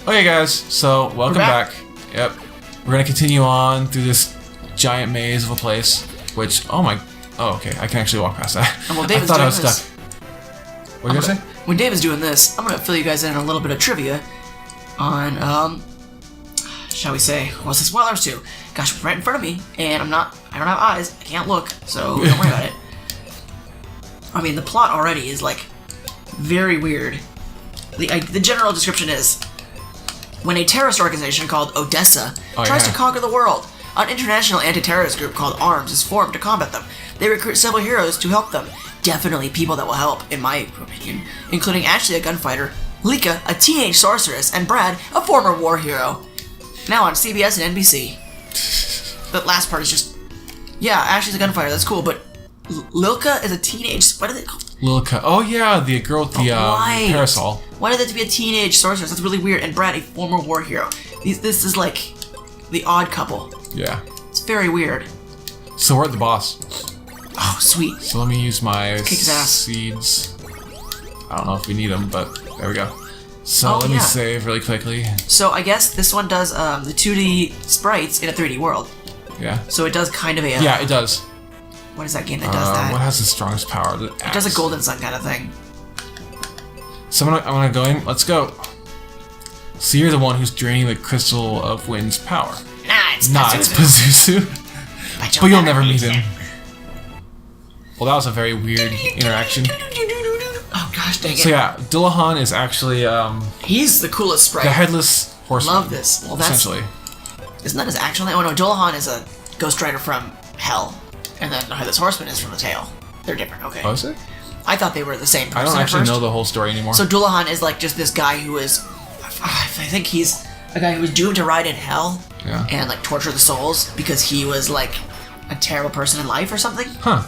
Okay, guys, so welcome back. Yep. We're gonna continue on through this giant maze of a place, which, oh, okay, I can actually walk past that. And while I David's thought I doing was this, stuck. What are you gonna say? When David's doing this, I'm gonna fill you guys in on a little bit of trivia on, shall we say, what's the spoilers to? Gosh, right in front of me, and I don't have eyes, I can't look, so don't worry about it. I mean, the plot already is, like, very weird. The general description is, when a terrorist organization called Odessa tries to conquer the world, an international anti-terrorist group called ARMS is formed to combat them. They recruit several heroes to help them. Definitely people that will help, in my opinion, including Ashley, a gunfighter, Lika, a teenage sorceress, and Brad, a former war hero. Now on CBS and NBC. The last part is just, yeah, Ashley's a gunfighter, that's cool, but Lilka is a teenage, what are they called? Lilka. Oh yeah, the girl with the parasol. Why did that to be a teenage sorceress? That's really weird. And Brad, a former war hero. This is like the odd couple. Yeah. It's very weird. So we're at the boss. Oh, sweet. So let me use my Kick his ass. seeds. I don't know if we need them, but there we go. So let me save really quickly. So I guess this one does the 2D sprites in a 3D world. Yeah. So it does kind of a... yeah, it does. What is that game that does that? What has the strongest power? The axe. It does a Golden Sun kind of thing. So I'm gonna go in. Let's go. So you're the one who's draining the Crystal of Wind's power. Nah, it's Pazuzu. But you'll never meet him. Well, that was a very weird interaction. Oh gosh, dang it. So yeah, Dullahan is actually he's the coolest sprite. the headless horseman. Love this. Well, that's essentially. Isn't that his actual name? Oh no, Dullahan is a Ghost Rider from Hell, and then the Headless Horseman is from the Tale. They're different. Okay. Oh, is it? I thought they were the same person. I don't actually at first. know the whole story anymore. So Dullahan is like just this guy who is, I think he's a guy who was doomed to ride in hell and like torture the souls because he was like a terrible person in life or something. Huh.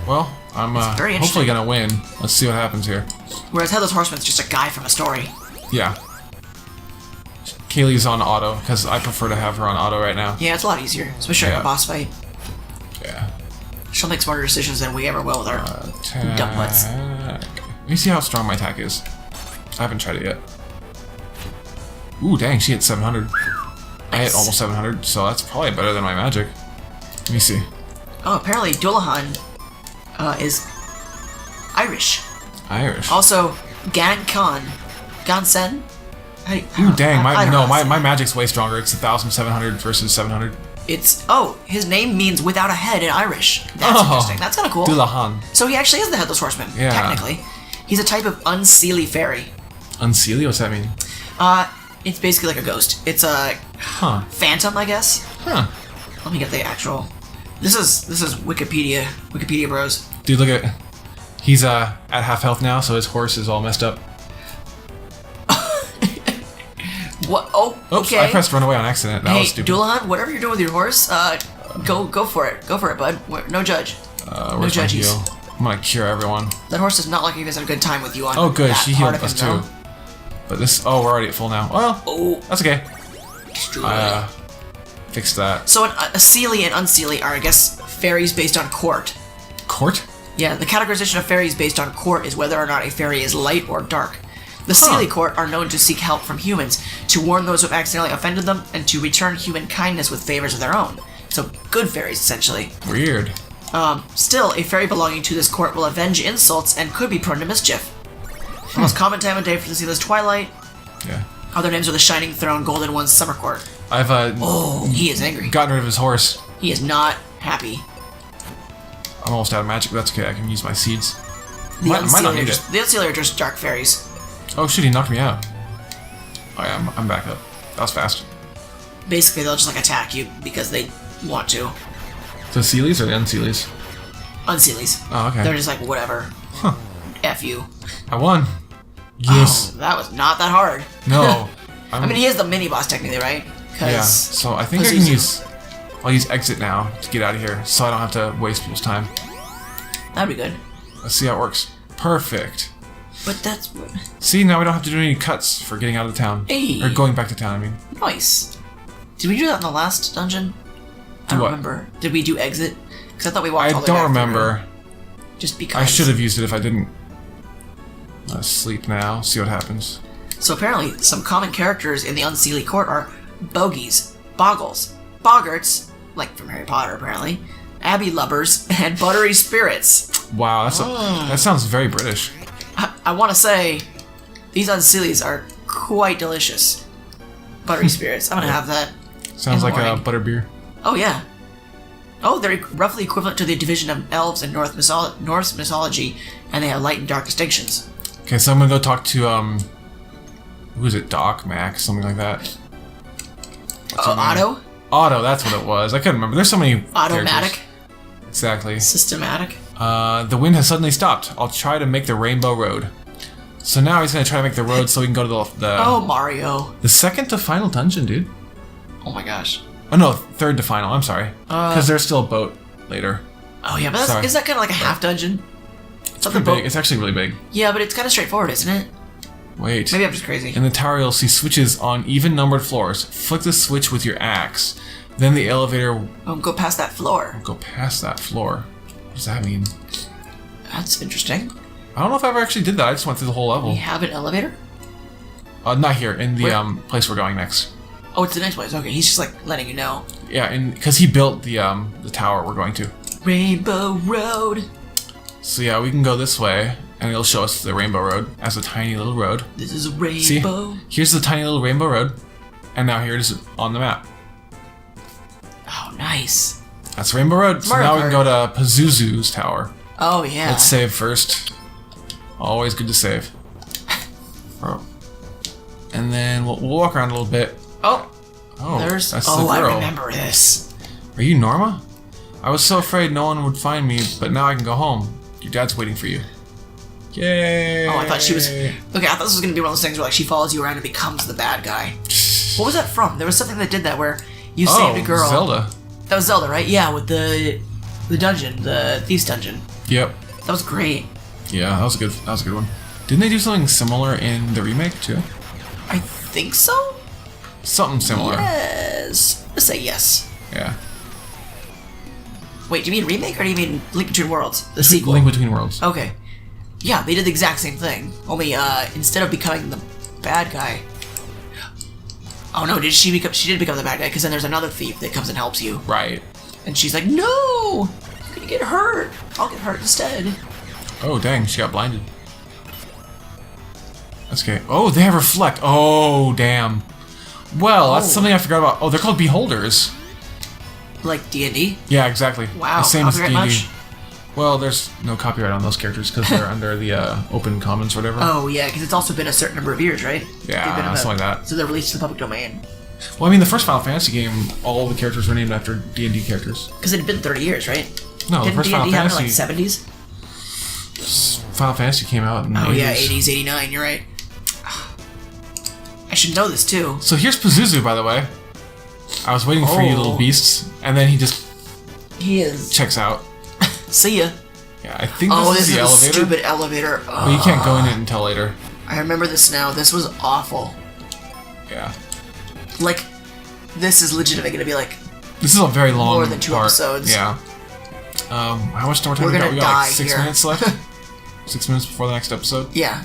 Well, I'm hopefully gonna win. Let's see what happens here. Whereas Headless Horseman's just a guy from a story. Yeah. Kaylee's on auto because I prefer to have her on auto right now. Yeah, it's a lot easier, especially in a boss fight. Yeah. She'll make smarter decisions than we ever will with our dumb butts. Let me see how strong my attack is. I haven't tried it yet. Ooh, dang, she hit 700. I hit almost 700, so that's probably better than my magic. Let me see. Oh, apparently Dullahan is Irish. Irish. Also, Gan Khan. Gansen? Ooh, dang, my magic's way stronger. It's 1,700 versus 700. It's, his name means without a head in Irish. That's interesting. That's kind of cool. Dullahan. So he actually is the Headless Horseman, technically. He's a type of unseelie fairy. Unseelie? What's that mean? It's basically like a ghost. It's a phantom, I guess. Huh. Let me get the actual... This is Wikipedia. Wikipedia bros. Dude, look at... He's at half health now, so his horse is all messed up. What? Oh, oops, okay. I pressed run away on accident. That was stupid. Dullahan, whatever you're doing with your horse, go for it. Go for it, bud. No judge. No judges. I'm gonna cure everyone. That horse does not like you guys had a good time with you on. Oh, good. That She healed part of us him, too. But this. Oh, we're already at full now. Well, that's okay. Fixed that. So a Seelie and Unseelie are, I guess, fairies based on court. Court? Yeah, the categorization of fairies based on court is whether or not a fairy is light or dark. The Seelie court are known to seek help from humans, to warn those who have accidentally offended them, and to return human kindness with favors of their own. So, good fairies, essentially. Weird. Still, a fairy belonging to this court will avenge insults and could be prone to mischief. The most common time of day for the Seelie is twilight. Yeah. Other names are the Shining Throne, Golden One's Summer Court. I've he is angry. Gotten rid of his horse. He is not happy. I'm almost out of magic, but that's okay. I can use my seeds. The Unseelie are just dark fairies. Oh shoot, he knocked me out. Oh yeah, I'm back up. That was fast. Basically, they'll just like attack you because they want to. The Seelies or the Unseelies? Unseelies. Oh, okay. They're just like, whatever. Huh. F you. I won. Yes. Oh, that was not that hard. No. I mean, he is the mini-boss technically, right? Yeah, so I think I'll use exit now to get out of here, so I don't have to waste people's time. That'd be good. Let's see how it works. Perfect. But that's... See, now we don't have to do any cuts for getting out of the town. Hey. Or going back to town, I mean. Nice. Did we do that in the last dungeon? I don't remember. Did we do exit? Because I thought we walked all the way back. I don't remember. Just because. I should have used it if I didn't. Sleep now, see what happens. So apparently, some common characters in the Unseelie Court are Bogies, Boggles, Boggarts, like from Harry Potter apparently, Abbey Lubbers, and Buttery Spirits. Wow, that sounds very British. I want to say, these Unseelies are quite delicious. Buttery Spirits. I'm gonna have that. Sounds in the like a morning. butterbeer. Oh yeah. Oh, they're roughly equivalent to the division of elves in Norse mythology, and they have light and dark distinctions. Okay, so I'm gonna go talk to who is it? Doc, Max, something like that. What's her name? Otto? Otto, that's what it was. I couldn't remember. There's so many Automatic? characters. Exactly. Systematic? The wind has suddenly stopped. I'll try to make the Rainbow Road. So now he's gonna try to make the road so we can go to Oh, Mario. the second to final dungeon, dude. Oh my gosh. Oh no, third to final. I'm sorry, because there's still a boat later. Oh yeah, but Sorry. is that kind of like a half dungeon? It's pretty big. It's actually really big. Yeah, but it's kind of straightforward, isn't it? Wait. Maybe I'm just crazy. In the tower, you'll see switches on even numbered floors. Flick the switch with your axe. Then the elevator Oh, go past that floor. will go past that floor. What does that mean? That's interesting. I don't know if I ever actually did that. I just went through the whole We level. have an elevator? Not here. In the Where? place we're going next. Oh, it's the next place. Okay, he's just like letting you know. Yeah, and because he built the tower we're going to. Rainbow Road. So yeah, we can go this way, and it'll show us the Rainbow Road as a tiny little road. This is a See, rainbow. here's the tiny little Rainbow Road, and now here it is on the map. Oh, nice. That's Rainbow Road. So Mario now we can Kart. go to Pazuzu's tower. Oh yeah. Let's save first. Always good to save. Oh. And then we'll walk around a little bit. Oh, Oh, there's. that's Oh, the girl. I remember this. Are you Norma? I was so afraid no one would find me, but now I can go home. Your dad's waiting for you. Yay! Oh, I thought she was. Okay, I thought this was gonna be one of those things where like she follows you around and becomes the bad guy. What was that from? There was something that did that where you saved a girl. Zelda. That was Zelda, right? Yeah, with the dungeon, the Thief's dungeon. Yep. That was great. Yeah, that was a good one. Didn't they do something similar in the remake too? I think so. Something similar. Yes. Let's say yes. Yeah. Wait, do you mean remake or do you mean Link Between Worlds, the sequel? Link Between Worlds. Okay. Yeah, they did the exact same thing. Only instead of becoming the bad guy. Oh no, did she become? She did become the bad guy because then there's another thief that comes and helps you, Right. and she's like, "No, you're gonna get hurt. I'll get hurt instead." Oh dang, she got blinded. That's okay. Oh, they have reflect. Oh damn. Well, that's Oh. something I forgot about. Oh, they're called beholders. Like D&D. Yeah, exactly. Wow. The same as Copyright D&D. much? Well, there's no copyright on those characters because they're under the open commons or whatever. Oh yeah, because it's also been a certain number of years, right? Yeah, They've been something like that. So they're released to the public domain. Well, I mean, the first Final Fantasy game, all the characters were named after D&D characters. Because it had been 30 years, right? No, the Didn't first Final D&D happen in Fantasy, like 70s? Final Fantasy came out in the Oh 80s. yeah, 80s, 89. You're right. I should know this too. So here's Pazuzu, by the way. I was waiting for you, little Oh. beasts, and then he just He is. checks out. See ya. Yeah, I think Oh, this is the elevator. stupid elevator. But you can't go in it until later. I remember this now. This was awful. Yeah. Like, this is legitimately gonna be like, This is a very long More than 2 part. episodes. Yeah. How much more time We're we got? gonna We got like die 6 here. minutes left. 6 minutes before the next episode. yeah.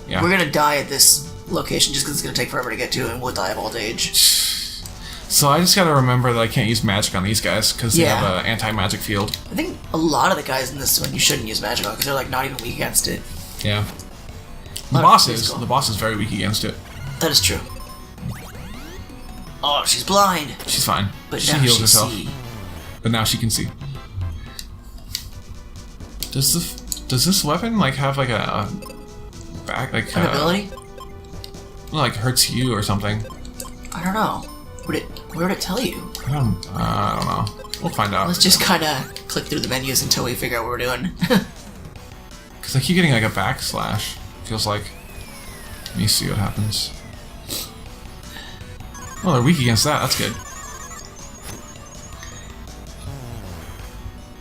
Yeah. We're gonna die at this location just because it's gonna take forever to get to, and we'll die of old age. So I just gotta remember that I can't use magic on these guys because they Yeah. have an anti-magic field. I think a lot of the guys in this one you shouldn't use magic on because they're like not even weak against it. Yeah. The Lot of boss is. physical. The boss is very weak against it. That is true. Oh, she's blind, She's fine. but she now heals she herself. see. But now she can see. Does this weapon like have like a back like An ability? like hurts you or something? I don't know. Where would it tell you? I don't know. We'll find out. Let's just kind of click through the menus until we figure out what we're doing. Because I keep getting like a backslash. Feels like. Let me see what happens. Oh, they're weak against that. That's good.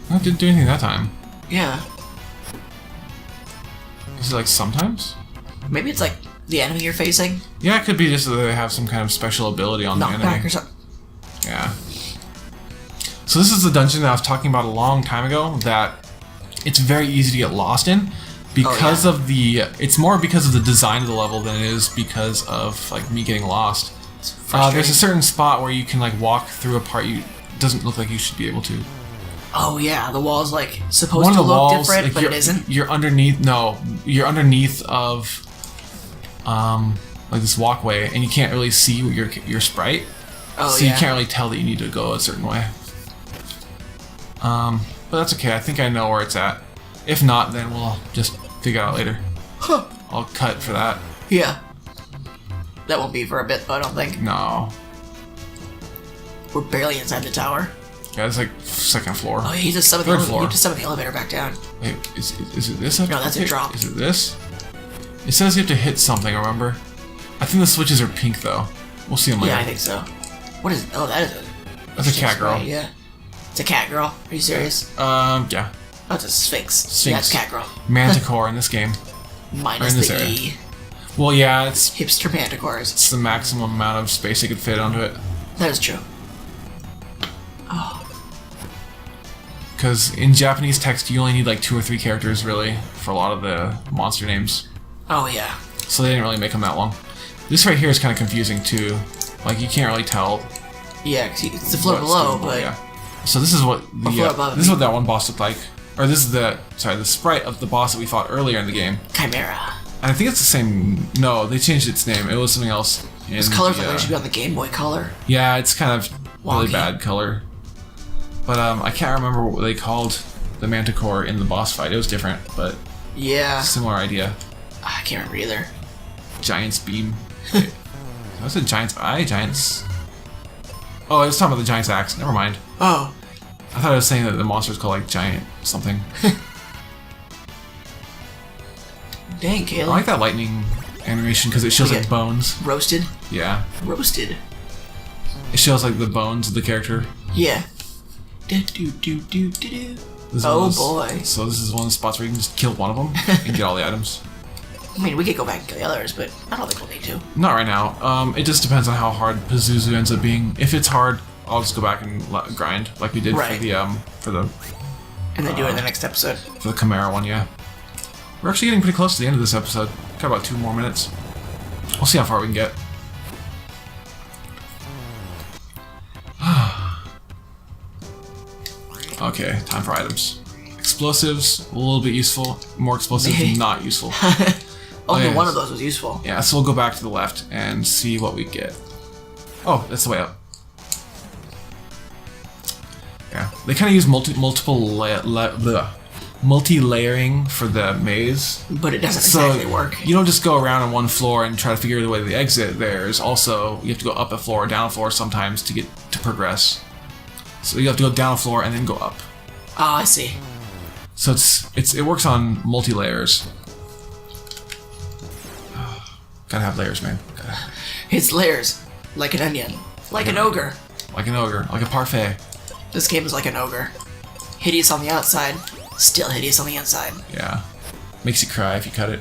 I didn't do anything that time. Yeah. Is it like sometimes? Maybe it's like the enemy you're facing. Yeah, it could be just that they have some kind of special ability on the Knockback enemy. or something. Yeah. So this is the dungeon that I was talking about a long time ago that it's very easy to get lost in because of the. It's more because of the design of the level than it is because of like me getting lost. There's a certain spot where you can like walk through a part you doesn't look like you should be able to. Oh yeah, the wall's like supposed to look different, like, but it isn't. You're underneath. No, you're underneath of like this walkway, and you can't really see your sprite. Oh so yeah. you can't really tell that you need to go a certain way. But that's okay. I think I know where it's at. If not, then we'll just figure it out later. Huh. I'll cut for that. Yeah. That won't be for a bit, though, I don't think. No. We're barely inside the tower. Yeah, it's like second floor. Oh yeah, you just summon Third the floor. you just summon the elevator back down. Wait, is it this? No, that's a drop. Is it this? It says you have to hit something. Remember? I think the switches are pink though. We'll see them later. Yeah, I think so. What is? Oh, that is a. That's a cat girl. Right, yeah. It's a cat girl. Are you serious? Yeah. Oh, it's a sphinx. Sphinx. Yeah, it's cat girl. Manticore in this game. Minus in this the area. E. Well, yeah, it's Hipster manticores. it's the maximum amount of space they could fit onto it. That is true. Because in Japanese text, you only need like 2 or 3 characters really for a lot of the monster names. Oh yeah. So they didn't really make them that long. This right here is kind of confusing too. Like you can't really tell. Yeah, cause it's the floor what's below, doable, but yeah. So this is what Or floor the above. this is what that one boss looked like, or this is the sprite of the boss that we fought earlier in the game. Chimera. And I think it's the same. No, they changed its name. It was something else. Its color's like it should be on the Game Boy Color. Yeah, it's kind of really Wonky. bad color. But I can't remember what they called the Manticore in the boss fight. It was different, but Yeah. similar idea. I can't remember either. Giant's beam. What's a giant's eye? Giant's. Oh, I was talking about the giant's axe. Never mind. Oh. I thought I was saying that the monster's called like giant something. Dang, I Caleb. like that lightning animation because it shows Yeah. like bones. Roasted? Yeah, Roasted. it shows like the bones of the character. Yeah. Do-do-do-do-do-do. This Oh, was- boy. So this is one of the spots where you can just kill one of them and get all the items. I mean, we could go back and kill the others, but I don't think we'll need to. Not right now. It just depends on how hard Pazuzu ends up being. If it's hard, I'll just go back and grind like we did Right. for the And then do it in the next episode. Chimera one. Yeah, we're actually getting pretty close to the end of this episode. Got about 2 more minutes. We'll see how far we can get. Okay, time for items. Explosives, a little bit useful. More explosives, Maybe. not useful. Only yeah. one of those was useful. Yeah, so we'll go back to the left and see what we get. Oh, that's the way up. Yeah, they kind of use multi-layering for the maze. But it doesn't So exactly work. you don't just go around on one floor and try to figure the way to the exit. There's also you have to go up a floor or down a floor sometimes to get to progress. So you have to go down a floor and then go up. Oh, I see. So it works on multi-layers. Gotta have layers, man. It's layers. Like an onion. Like an ogre. Like an ogre, like a parfait. This game is like an ogre. Hideous on the outside, still hideous on the inside. Yeah. Makes you cry if you cut it.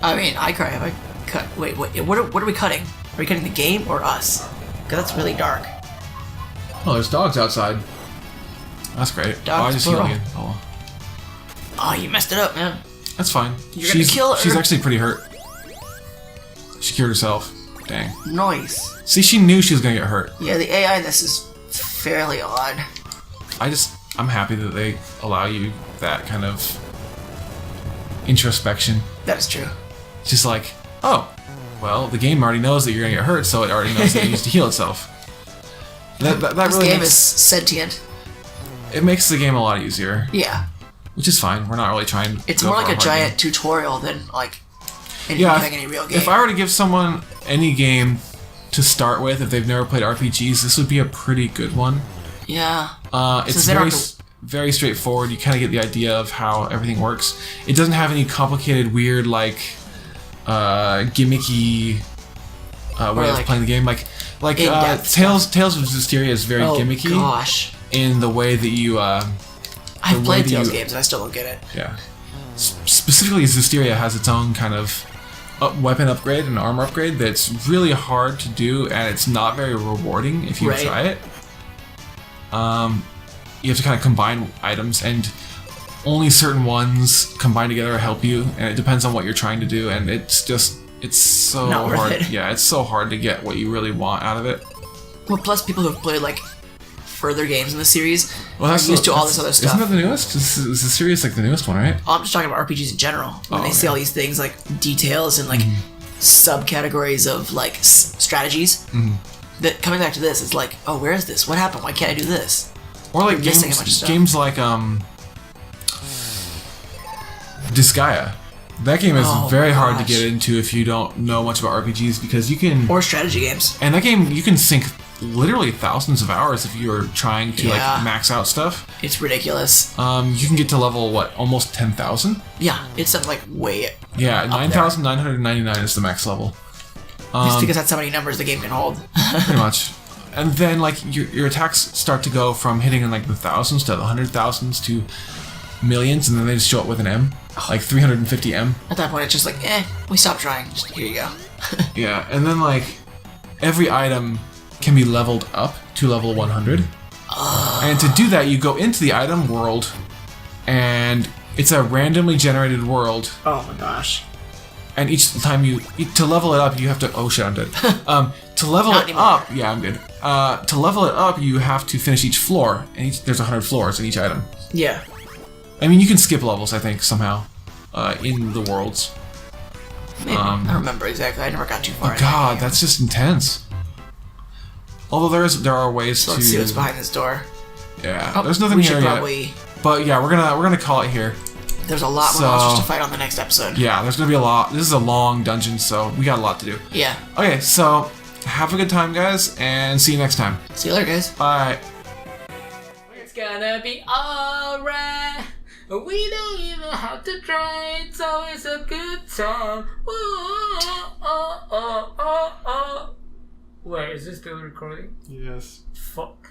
I mean, I cry if I cut. Wait, what are we cutting? Are we cutting the game or us? Because that's really dark. Oh, there's dogs outside. That's great. Dogs I just healed plural. again. Oh, Oh, you messed it up, man. that's fine. You're gonna kill her. She's actually pretty hurt. She cured herself. Dang. Nice. See, she knew she was gonna get hurt. Yeah, the AI in this is fairly odd. I'm happy that they allow you that kind of introspection. That is true. It's just like, oh, well, the game already knows that you're gonna get hurt, so it already knows that it needs to heal itself. That This really game makes, is sentient. it makes the game a lot easier, Yeah. which is fine. We're not really trying. It's to go more for like a hard giant game. tutorial than like Yeah, any real game. if I were to give someone any game to start with, if they've never played RPGs, this would be a pretty good one. Yeah. It's Since they don't have to- very straightforward. You kind of get the idea of how everything works. It doesn't have any complicated, weird, like gimmicky way of like playing the game. Like in-depth Tales of Zestiria is very Oh gimmicky gosh. in the way that you I've way played that Tales you- games and I still don't get it. yeah. Specifically, Zestiria has its own kind of weapon upgrade and armor upgrade that's really hard to do, and it's not very rewarding if you Right. try it. You have to kind of combine items, and only certain ones combined together help you, and it depends on what you're trying to do, and it's so Not worth hard. it. Yeah, it's so hard to get what you really want out of it. Well, plus people who have played like further games in the series Well, are used to all this other stuff. Isn't that the newest? This is the series like the newest one, right? I'm just talking about RPGs in general. When Oh, they see yeah. all these things like details and like subcategories of like strategies. That coming back to this, it's like, oh, where is this? What happened? Why can't I do this? Or like You're missing a bunch of stuff. games like Disgaea. That game is Oh very my hard to gosh. get into if you don't know much about RPGs because you can. Or strategy games. And that game, you can sink literally thousands of hours if you're trying to Yeah. like max out stuff. It's ridiculous. You can get to level what, almost 10,000? Yeah, it's something like way. Yeah, there. 9,999 is the max level, Just because that's how many numbers the game can hold. pretty much. And then like your attacks start to go from hitting in like the thousands to the 100,000s to millions, and then they just show up with an M, like 350 M. At that point, it's just like, we stop trying. Just here you go. Yeah, and then like every item can be leveled up to level 100. And to do that, you go into the item world, and it's a randomly generated world. Oh my gosh. And each time to level it up, you have to. Oh shit, I'm dead. To level Not it anymore. up, yeah, I'm good. To level it up, you have to finish each floor, and there's 100 floors in each item. Yeah. I mean, you can skip levels, I think, somehow, in the worlds. Maybe. I don't remember exactly. I never got too far. in that God, game. that's just intense. Although there are ways So to. let's see what's behind this door. Yeah, Oh, there's nothing we here should yet. probably. But yeah, we're gonna call it here. There's a lot more So- monsters to fight on the next episode. Yeah, there's gonna be a lot. This is a long dungeon, so we got a lot to do. Yeah. Okay, so have a good time, guys, and see you next time. See you later, guys. Bye. It's gonna be alright. We don't even have to try. It's always a good time. Wait, is this still recording? Yes. Fuck.